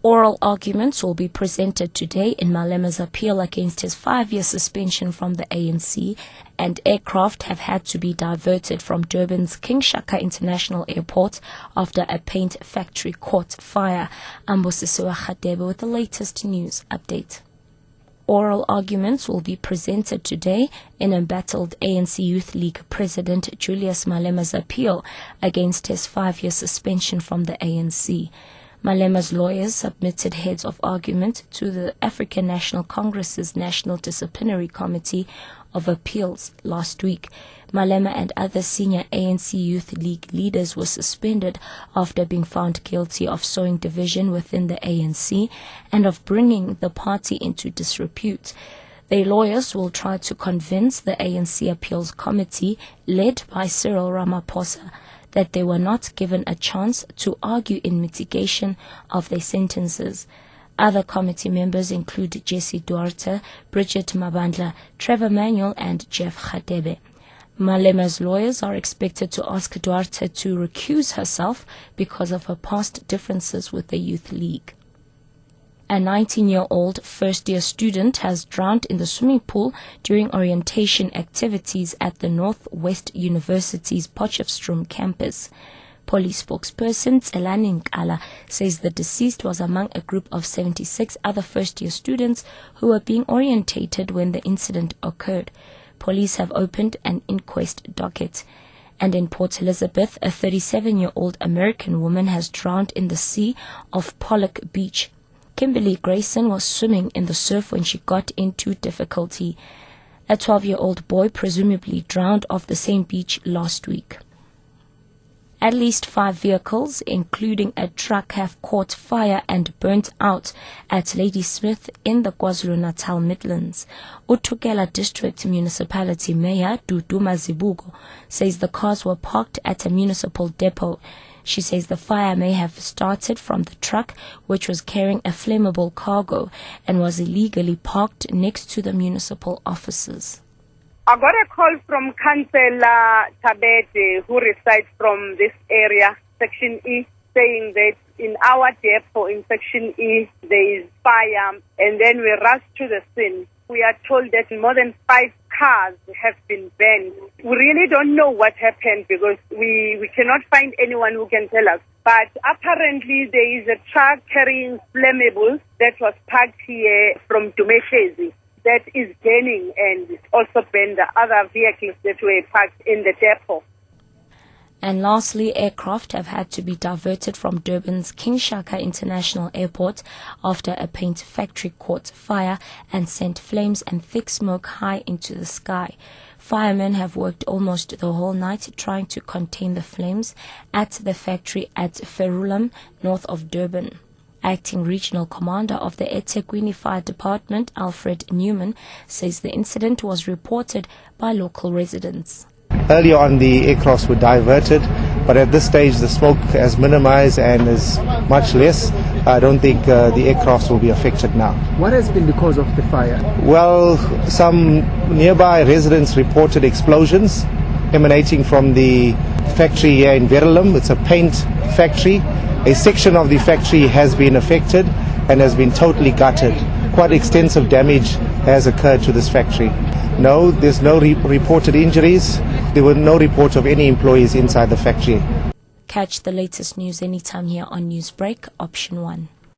Oral arguments will be presented today in Malema's appeal against his 5-year suspension from the ANC, and aircraft have had to be diverted from Durban's King Shaka International Airport after a paint factory caught fire. Ambosisiwa Khadebe with the latest news update. Oral arguments will be presented today in embattled ANC Youth League President Julius Malema's appeal against his 5-year suspension from the ANC. Malema's lawyers submitted heads of argument to the African National Congress's National Disciplinary Committee of Appeals last week. Malema and other senior ANC Youth League leaders were suspended after being found guilty of sowing division within the ANC and of bringing the party into disrepute. Their lawyers will try to convince the ANC Appeals Committee, led by Cyril Ramaphosa, that they were not given a chance to argue in mitigation of their sentences. Other committee members include Jesse Duarte, Bridget Mabandla, Trevor Manuel, and Jeff Khadebe. Malema's lawyers are expected to ask Duarte to recuse herself because of her past differences with the Youth League. A 19-year-old first-year student has drowned in the swimming pool during orientation activities at the Northwest University's Potchefstroom campus. Police spokesperson Tselani Nkala says the deceased was among a group of 76 other first-year students who were being orientated when the incident occurred. Police have opened an inquest docket. And in Port Elizabeth, a 37-year-old American woman has drowned in the sea off Pollock Beach. Kimberly Grayson was swimming in the surf when she got into difficulty. A 12-year-old boy presumably drowned off the same beach last week. At least 5 vehicles, including a truck, have caught fire and burnt out at Ladysmith in the KwaZulu-Natal Midlands. Uthukela District Municipality Mayor Duduma Zibuko says the cars were parked at a municipal depot. She says the fire may have started from the truck, which was carrying a flammable cargo and was illegally parked next to the municipal offices. I got a call from Councillor Tabete, who resides from this area, Section E, saying that in our depot in Section E, there is fire, and then we rushed to the scene. We are told that more than 5 cars have been burned. We really don't know what happened because we cannot find anyone who can tell us. But apparently there is a truck carrying flammables that was parked here from Dumeshezi that is burning, and it also burned the other vehicles that were parked in the depot. And lastly, aircraft have had to be diverted from Durban's King Shaka International Airport after a paint factory caught fire and sent flames and thick smoke high into the sky. Firemen have worked almost the whole night trying to contain the flames at the factory at Ferulam, north of Durban. Acting Regional Commander of the eThekwini Fire Department, Alfred Newman, says the incident was reported by local residents. Earlier on, the aircrafts were diverted, but at this stage the smoke has minimized and is much less. I don't think the aircrafts will be affected now. What has been the cause of the fire? Well, some nearby residents reported explosions emanating from the factory here in Verulam. It's a paint factory. A section of the factory has been affected and has been totally gutted. Quite extensive damage has occurred to this factory. No, there's no reported injuries. There were no reports of any employees inside the factory. Catch the latest news anytime here on Newsbreak, Option 1.